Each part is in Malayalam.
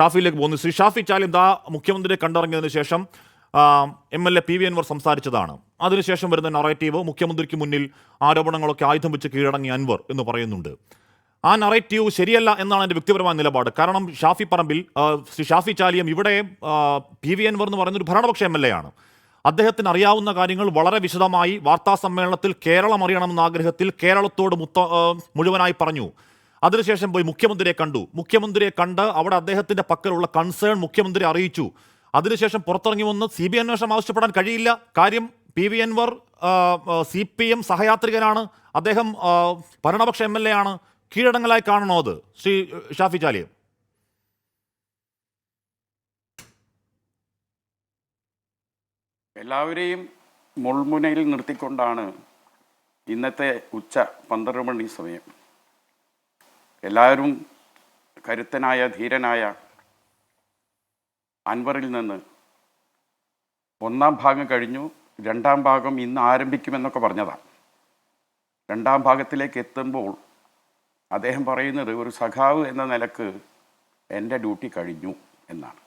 ഷാഫിയിലേക്ക് പോകുന്നു. ശ്രീ ഷാഫി ചാലിം ദാ മുഖ്യമന്ത്രിയെ കണ്ടിറങ്ങിയതിനു ശേഷം MLA PV അൻവർ സംസാരിച്ചതാണ്. അതിനുശേഷം വരുന്ന നറേറ്റീവ് മുഖ്യമന്ത്രിക്ക് മുന്നിൽ ആരോപണങ്ങളൊക്കെ ആയുധം വെച്ച് കീഴടങ്ങിയ അൻവർ എന്ന് പറയുന്നുണ്ട്. ആ നറേറ്റീവ് ശരിയല്ല എന്നാണ് എൻ്റെ വ്യക്തിപരമായ നിലപാട്. കാരണം ഷാഫി പറമ്പിൽ ശ്രീ ഷാഫി ചാലിയം ഇവിടെ PV അൻവർ എന്ന് പറയുന്നൊരു ഭരണപക്ഷ MLA ആണ്. അദ്ദേഹത്തിന് അറിയാവുന്ന കാര്യങ്ങൾ വളരെ വിശദമായി വാർത്താ സമ്മേളനത്തിൽ കേരളം അറിയണമെന്ന ആഗ്രഹത്തിൽ കേരളത്തോട് മുഴുവനായി പറഞ്ഞു. അതിനുശേഷം പോയി മുഖ്യമന്ത്രിയെ കണ്ടു. മുഖ്യമന്ത്രിയെ കണ്ട് അവിടെ അദ്ദേഹത്തിന്റെ പക്കലുള്ള കൺസേൺ മുഖ്യമന്ത്രി അറിയിച്ചു. അതിനുശേഷം പുറത്തിറങ്ങി വന്ന് CBI അന്വേഷണം ആവശ്യപ്പെടാൻ കഴിയില്ല. കാര്യം PV അൻവർ CPM സഹയാത്രികനാണ്, അദ്ദേഹം ഭരണപക്ഷ MLA ആണ്. കീഴടങ്ങലായി കാണണോ അത് ശ്രീ ഷാഫി ചാലിയം? എല്ലാവരെയും മുൾമുനയിൽ നിർത്തിക്കൊണ്ടാണ് ഇന്നത്തെ ഉച്ച 12 മണി സമയം എല്ലാവരും കരുത്തനായ ധീരനായ അൻവറിൽ നിന്ന് ഒന്നാം ഭാഗം കഴിഞ്ഞു, രണ്ടാം ഭാഗം ഇന്ന് ആരംഭിക്കുമെന്നൊക്കെ പറഞ്ഞതാണ്. രണ്ടാം ഭാഗത്തിലേക്ക് എത്തുമ്പോൾ അദ്ദേഹം പറയുന്നത് ഒരു സഖാവ് എന്ന നിലക്ക് എൻ്റെ ഡ്യൂട്ടി കഴിഞ്ഞു എന്നാണ്.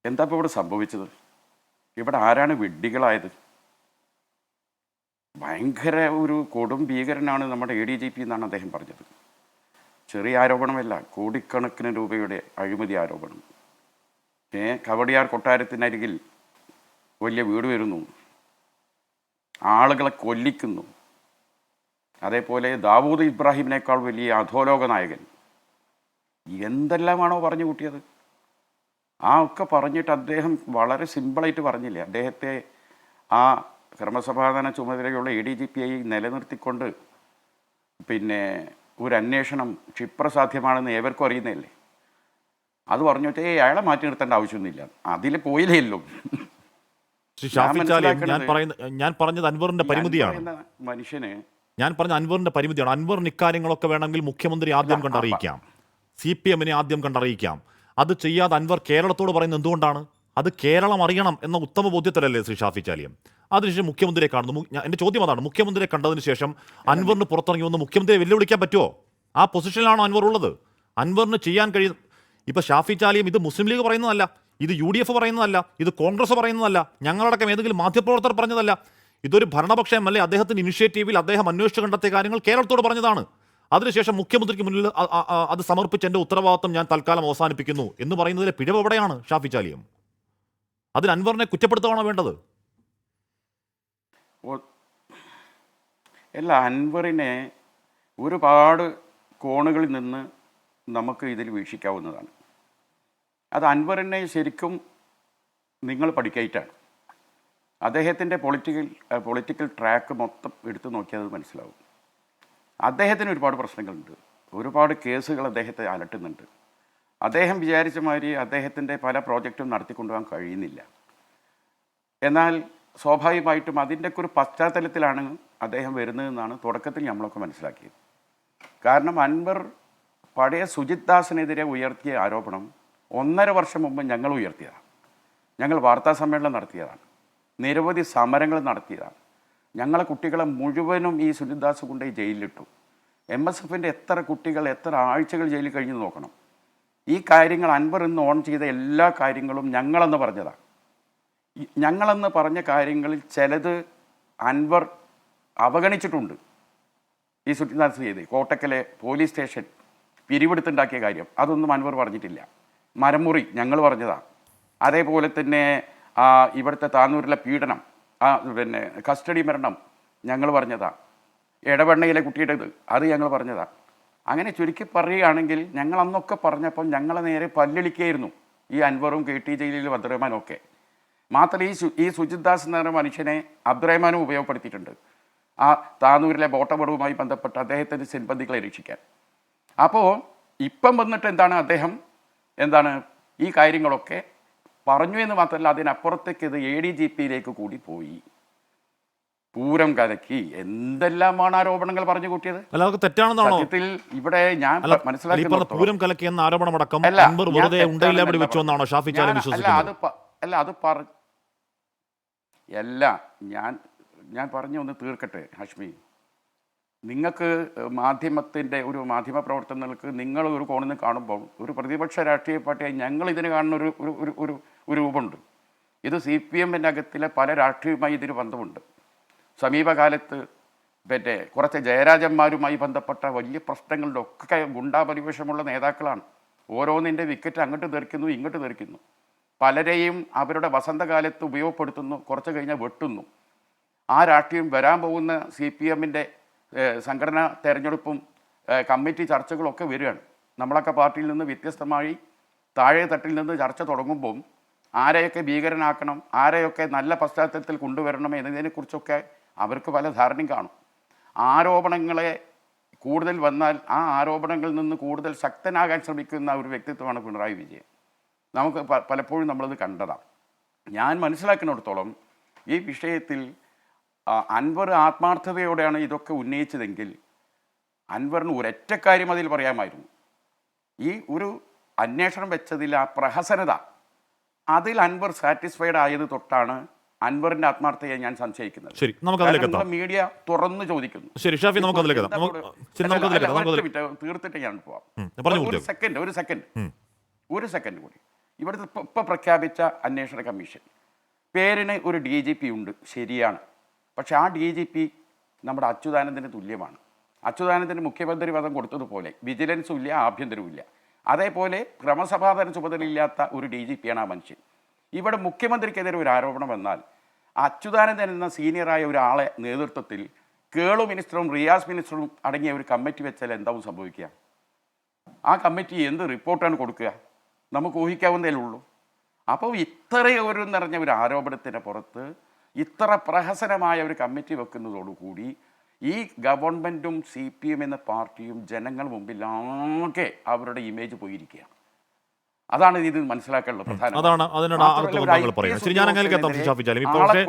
എന്താ ഇപ്പോൾ ഇവിടെ സംഭവിച്ചത്? ഇവിടെ ആരാണ് വിഡ്ഢികളായത്? ഭയങ്കര ഒരു കൊടും ഭീകരനാണ് നമ്മുടെ ADGP എന്നാണ് അദ്ദേഹം പറഞ്ഞത്. ചെറിയ ആരോപണമല്ല, കോടിക്കണക്കിന് രൂപയുടെ അഴിമതി ആരോപണം. കവടിയാർ കൊട്ടാരത്തിനരികിൽ വലിയ വീട് വരുന്നു, ആളുകളെ കൊല്ലിക്കുന്നു. അതേപോലെ ദാവൂദ് ഇബ്രാഹിമിനേക്കാൾ വലിയ അധോലോക നായകൻ. എന്തെല്ലാമാണോ പറഞ്ഞു കൂട്ടിയത്? ഒക്കെ പറഞ്ഞിട്ട് അദ്ദേഹം വളരെ സിമ്പിളായിട്ട് പറഞ്ഞില്ലേ. അദ്ദേഹത്തെ ആ ക്രമസമാധാന ചുമതലയുള്ള ADGP നിലനിർത്തിക്കൊണ്ട് പിന്നെ ഒരു അന്വേഷണം ക്ഷിപ്രസാധ്യമാണെന്ന് ഏവർക്കും അറിയുന്നതല്ലേ. അത് പറഞ്ഞു വെച്ചാൽ അയാളെ മാറ്റി നിർത്തേണ്ട ആവശ്യമൊന്നുമില്ല, അതിൽ പോയില്ലേല്ലോ. ഞാൻ പറഞ്ഞത് അൻവറിന്റെ പരിമിതിയാണ്. മനുഷ്യന് ഞാൻ പറഞ്ഞ അൻവറിന്റെ പരിമിതിയാണ്. അൻവറിന് ഇക്കാര്യങ്ങളൊക്കെ വേണമെങ്കിൽ മുഖ്യമന്ത്രി ആദ്യം കണ്ടറിയിക്കാം, CPM ആദ്യം കണ്ടറിയിക്കാം. അത് ചെയ്യാതെ അൻവർ കേരളത്തോട് പറയുന്നത് എന്തുകൊണ്ടാണ്? അത് കേരളം അറിയണം എന്ന ഉത്തമ ബോധ്യത്തിലല്ലേ ശ്രീ ഷാഫി ചാലിയം? അതിനുശേഷം മുഖ്യമന്ത്രിയെ കാണുന്നു. എൻ്റെ ചോദ്യം അതാണ്, മുഖ്യമന്ത്രിയെ കണ്ടതിന് ശേഷം അൻവറിന് പുറത്തിറങ്ങി വന്ന് മുഖ്യമന്ത്രിയെ വെല്ലുവിളിക്കാൻ പറ്റുമോ? ആ പൊസിഷനിലാണോ അൻവർ ഉള്ളത്? അൻവറിന് ചെയ്യാൻ കഴിയും. ഇപ്പം ഷാഫി ചാലിയം ഇത് മുസ്ലിം ലീഗ് പറയുന്നതല്ല, ഇത് UDF പറയുന്നതല്ല, ഇത് കോൺഗ്രസ് പറയുന്നതല്ല, ഞങ്ങളടക്കം ഏതെങ്കിലും മാധ്യമപ്രവർത്തകർ പറഞ്ഞതല്ല. ഇതൊരു ഭരണപക്ഷ MLA അദ്ദേഹത്തിൻ്റെ ഇനിഷ്യേറ്റീവിൽ അദ്ദേഹം അന്വേഷിച്ച് കണ്ടെത്തിയ കാര്യങ്ങൾ കേരളത്തോട് പറഞ്ഞതാണ്. അതിനുശേഷം മുഖ്യമന്ത്രിക്ക് മുന്നിൽ അത് സമർപ്പിച്ച് എൻ്റെ ഉത്തരവാദിത്വം ഞാൻ തൽക്കാലം അവസാനിപ്പിക്കുന്നു എന്ന് പറയുന്നതിലെ പിഴവ് എവിടെയാണ് ഷാഫി ചാലിയം? അതിന് അൻവറിനെ കുറ്റപ്പെടുത്തുകയാണോ വേണ്ടത്? അല്ല, അൻവറിനെ ഒരുപാട് കോണുകളിൽ നിന്ന് നമുക്ക് ഇതിൽ വീക്ഷിക്കാവുന്നതാണ്. അത് അൻവറിനെ ശരിക്കും നിങ്ങൾ പഠിക്കായിട്ടാണ്. അദ്ദേഹത്തിൻ്റെ പൊളിറ്റിക്കൽ ട്രാക്ക് മൊത്തം എടുത്തു നോക്കിയാൽ അത് മനസ്സിലാവും. അദ്ദേഹത്തിന് ഒരുപാട് പ്രശ്നങ്ങളുണ്ട്, ഒരുപാട് കേസുകൾ അദ്ദേഹത്തെ അലട്ടുന്നുണ്ട്. അദ്ദേഹം വിചാരിച്ച മാതിരി അദ്ദേഹത്തിൻ്റെ പല പ്രോജക്റ്റും നടത്തിക്കൊണ്ടുപോകാൻ കഴിയുന്നില്ല. എന്നാൽ സ്വാഭാവികമായിട്ടും അതിൻ്റെയൊക്കെ ഒരു പശ്ചാത്തലത്തിലാണ് അദ്ദേഹം വരുന്നതെന്നാണ് തുടക്കത്തിൽ നമ്മളൊക്കെ മനസ്സിലാക്കിയത്. കാരണം അൻവർ പഴയ സുജിത് ദാസിനെതിരെ ഉയർത്തിയ ആരോപണം 1.5 വർഷം മുമ്പ് ഞങ്ങൾ ഉയർത്തിയതാണ്. ഞങ്ങൾ വാർത്താ സമ്മേളനം നടത്തിയതാണ്, നിരവധി സമരങ്ങൾ നടത്തിയതാണ്. ഞങ്ങളെ കുട്ടികളെ മുഴുവനും ഈ സുജിത് ദാസ് കൊണ്ടുപോയി ജയിലിലിട്ടു. MSFൻ്റെ എത്ര കുട്ടികൾ എത്ര ആഴ്ചകൾ ജയിലിൽ കഴിഞ്ഞ് നോക്കണം. ഈ കാര്യങ്ങൾ അൻവർ ഇന്ന് ഓൺ ചെയ്ത എല്ലാ കാര്യങ്ങളും ഞങ്ങളെന്ന് പറഞ്ഞതാണ്. ഞങ്ങളെന്ന് പറഞ്ഞ കാര്യങ്ങളിൽ ചിലത് അൻവർ അവഗണിച്ചിട്ടുണ്ട്. ഈ സുജിത് ദാസ് ചെയ്ത് കോട്ടക്കലെ പോലീസ് സ്റ്റേഷൻ പിരിവെടുത്തുണ്ടാക്കിയ കാര്യം അതൊന്നും അൻവർ പറഞ്ഞിട്ടില്ല. മരമുറി ഞങ്ങൾ പറഞ്ഞതാണ്. അതേപോലെ തന്നെ ഇവിടുത്തെ താന്നൂരിലെ പീഡനം, പിന്നെ കസ്റ്റഡി മരണം ഞങ്ങൾ പറഞ്ഞതാണ്. ഇടവണ്ണയിലെ കുട്ടിയുടേത് അത് ഞങ്ങൾ പറഞ്ഞതാണ്. അങ്ങനെ ചുരുക്കി പറയുകയാണെങ്കിൽ ഞങ്ങൾ അന്നൊക്കെ പറഞ്ഞപ്പം ഞങ്ങളെ നേരെ പല്ലിളിക്കുകയായിരുന്നു ഈ അൻവറും KT ജലീലും അബ്ദുറഹ്മാനും ഒക്കെ. മാത്രമല്ല ഈ സുജിത് ദാസ് എന്ന് പറഞ്ഞ മനുഷ്യനെ അബ്ദുറഹ്മാനും ഉപയോഗപ്പെടുത്തിയിട്ടുണ്ട് ആ താന്നൂരിലെ ബോട്ടപടവുമായി ബന്ധപ്പെട്ട് അദ്ദേഹത്തിൻ്റെ സിൻബന്ധികളെ രക്ഷിക്കാൻ. അപ്പോൾ ഇപ്പം വന്നിട്ട് അദ്ദേഹം ഈ കാര്യങ്ങളൊക്കെ പറഞ്ഞു എന്ന് മാത്രമല്ല അതിനപ്പുറത്തേക്ക് ഇത് ADGPയിലേക്ക് കൂടി പോയി. പൂരം കലക്കി എന്തെല്ലാമാണ് ആരോപണങ്ങൾ പറഞ്ഞു കൂട്ടിയത്. സത്യത്തിൽ ഇവിടെ ഞാൻ മനസ്സിലാക്കുന്നത് പൂരം കലക്കി എന്ന ആരോപണമടക്കം അല്ല, ഞാൻ പറഞ്ഞു ഒന്ന് തീർക്കട്ടെ ഹാഷ്മി. നിങ്ങൾക്ക് മാധ്യമത്തിൻ്റെ ഒരു മാധ്യമ പ്രവർത്തനങ്ങൾക്ക് നിങ്ങൾ ഒരു കോണിൽ നിന്ന് കാണുമ്പോൾ ഒരു പ്രതിപക്ഷ രാഷ്ട്രീയ പാർട്ടിയായി ഞങ്ങൾ ഇതിന് കാണുന്ന ഒരു രൂപമുണ്ട്. ഇത് CPM-ൻ്റെ അകത്തിലെ പല രാഷ്ട്രീയവുമായി ഇതിന് ബന്ധമുണ്ട്. സമീപകാലത്ത് കുറച്ച് ജയരാജന്മാരുമായി ബന്ധപ്പെട്ട വലിയ പ്രശ്നങ്ങളുടെ ഒക്കെ ഗുണ്ടാപരിവേഷമുള്ള നേതാക്കളാണ്. ഓരോന്നിൻ്റെ വിക്കറ്റ് അങ്ങോട്ട് തെറിക്കുന്നു ഇങ്ങോട്ട് തെറിക്കുന്നു. പലരെയും അവരുടെ വസന്തകാലത്ത് ഉപയോഗപ്പെടുത്തുന്നു, കുറച്ച് കഴിഞ്ഞാൽ വെട്ടുന്നു. ആ രാഷ്ട്രീയം വരാൻ പോകുന്ന CPM-ൻ്റെ സംഘടനാ തെരഞ്ഞെടുപ്പും കമ്മിറ്റി ചർച്ചകളൊക്കെ വരികയാണ്. നമ്മളൊക്കെ പാർട്ടിയിൽ നിന്ന് വ്യത്യസ്തമായി താഴെ തട്ടിൽ നിന്ന് ചർച്ച തുടങ്ങുമ്പം ആരെയൊക്കെ ഭീകരനാക്കണം, ആരെയൊക്കെ നല്ല പശ്ചാത്തലത്തിൽ കൊണ്ടുവരണം എന്നതിനെക്കുറിച്ചൊക്കെ അവർക്ക് പല ധാരണയും കാണും. ആരോപണങ്ങളെ കൂടുതൽ വന്നാൽ ആ ആരോപണങ്ങളിൽ നിന്ന് കൂടുതൽ ശക്തനാകാൻ ശ്രമിക്കുന്ന ഒരു വ്യക്തിത്വമാണ് പിണറായി വിജയൻ. നമുക്ക് പലപ്പോഴും നമ്മളത് കണ്ടതാണ്. ഞാൻ മനസ്സിലാക്കുന്നിടത്തോളം ഈ വിഷയത്തിൽ അൻവർ ആത്മാർത്ഥതയോടെയാണ് ഇതൊക്കെ ഉന്നയിച്ചതെങ്കിൽ അൻവറിന് ഒരൊറ്റ കാര്യം അതിൽ പറയാമായിരുന്നു. ഈ ഒരു അന്വേഷണം വെച്ചതിൽ ആ പ്രഹസനത, അതിൽ അൻവർ സാറ്റിസ്ഫൈഡ് ആയത് തൊട്ടാണ് അൻവറിന്റെ ആത്മാർത്ഥതയെ ഞാൻ സംശയിക്കുന്നത്. ശരി, നമുക്ക് അതിലേക്ക് എത്താം. മീഡിയ തുറന്നു ചോദിക്കുന്നു. ശരി ഷാഫി, നമുക്ക് അതിലേക്ക് എത്താം. തീർത്തിട്ട് ഞാൻ പോവാം. ഒരു സെക്കൻഡ് കൂടി. ഇവിടുത്തെ ഇപ്പം പ്രഖ്യാപിച്ച അന്വേഷണ കമ്മീഷൻ പേരിന് ഒരു DGP ഉണ്ട്, ശരിയാണ്. പക്ഷെ ആ DGP നമ്മുടെ അച്യുതാനന്ദന് തുല്യമാണ്. അച്യുതാനന്ദന് മുഖ്യമന്ത്രി പദം കൊടുത്തതുപോലെ വിജിലൻസും ഇല്ല, ആഭ്യന്തരവും ഇല്ല. അതേപോലെ ക്രമസമാധാന ചുമതലയില്ലാത്ത ഒരു DGP-യാണ് ആ മനുഷ്യൻ. ഇവിടെ മുഖ്യമന്ത്രിക്കെതിരെ ഒരു ആരോപണം വന്നാൽ അച്യുതാനന്ദൻ എന്ന സീനിയറായ ഒരാളെ നേതൃത്വത്തിൽ കേളു മിനിസ്റ്ററും റിയാസ് മിനിസ്റ്ററും അടങ്ങിയ ഒരു കമ്മിറ്റി വെച്ചാൽ എന്താവും സംഭവിക്കുക? ആ കമ്മിറ്റി എന്ത് റിപ്പോർട്ടാണ് കൊടുക്കുക? നമുക്ക് ഊഹിക്കാവുന്നതേ ഉള്ളൂ. അപ്പോൾ ഇത്രയൊരു നിറഞ്ഞ ഒരു ആരോപണത്തിന് പുറത്ത് ഇത്ര പ്രഹസനമായ ഒരു കമ്മിറ്റി വെക്കുന്നതോടുകൂടി ഈ ഗവൺമെൻറ്റും CPM എന്ന പാർട്ടിയും ജനങ്ങൾ മുമ്പിൽ ആകെ അവരുടെ ഇമേജ് പോയിരിക്കുകയാണ്. അതാണ് ഇത് മനസ്സിലാക്കാനുള്ള പ്രധാനം.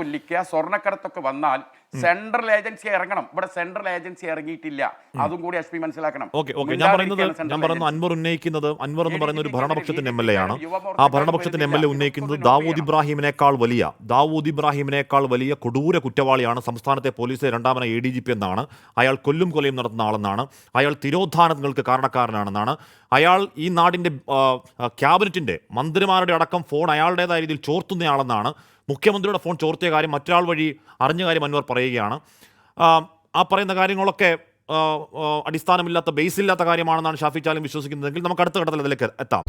കൊല്ലിക്കുക, സ്വർണ്ണക്കടത്തൊക്കെ വന്നാൽ സെൻട്രൽ ഏജൻസി ഇറങ്ങണം. ഇവിടെ സെൻട്രൽ ഏജൻസി ഇറങ്ങിയിട്ടില്ല. അതും കൂടി SP മനസ്സിലാക്കണം. ഞാൻ പറയുന്നത് അൻവർ ഉന്നയിക്കുന്നത്, അൻവർ എന്ന് പറയുന്ന ഒരു ഭരണപക്ഷത്തിന്റെ MLA ആണ്. ആ ഭരണപക്ഷത്തിന്റെ MLA ഉന്നയിക്കുന്നത് ദാവൂദ് ഇബ്രാഹിമിനേക്കാൾ വലിയ കൊടൂര കുറ്റവാളിയാണ് സംസ്ഥാനത്തെ പോലീസിലെ രണ്ടാമന ADGP എന്നാണ്. അയാൾ കൊല്ലും കൊലയും നടത്തുന്ന ആളെന്നാണ്. അയാൾ തിരോധാനങ്ങൾക്ക് കാരണക്കാരനാണെന്നാണ്. അയാൾ ഈ നാടിന്റെ ക്യാബിനറ്റിന്റെ മന്ത്രിമാരുടെ അടക്കം ഫോൺ അയാളുടേതായ രീതിയിൽ ചോർത്തുന്നയാളെന്നാണ്. മുഖ്യമന്ത്രിയുടെ ഫോൺ ചോർത്തിയ കാര്യം മറ്റൊരാൾ വഴി അറിഞ്ഞ കാര്യം അൻവർ പറയുകയാണ്. ആ പറയുന്ന കാര്യങ്ങളൊക്കെ അടിസ്ഥാനമില്ലാത്ത, ബേസില്ലാത്ത കാര്യമാണെന്നാണ് ഷാഫി ചാലിം വിശ്വസിക്കുന്നതെങ്കിൽ നമുക്ക് അടുത്ത ഘട്ടത്തിൽ അതിലേക്ക് എത്താം.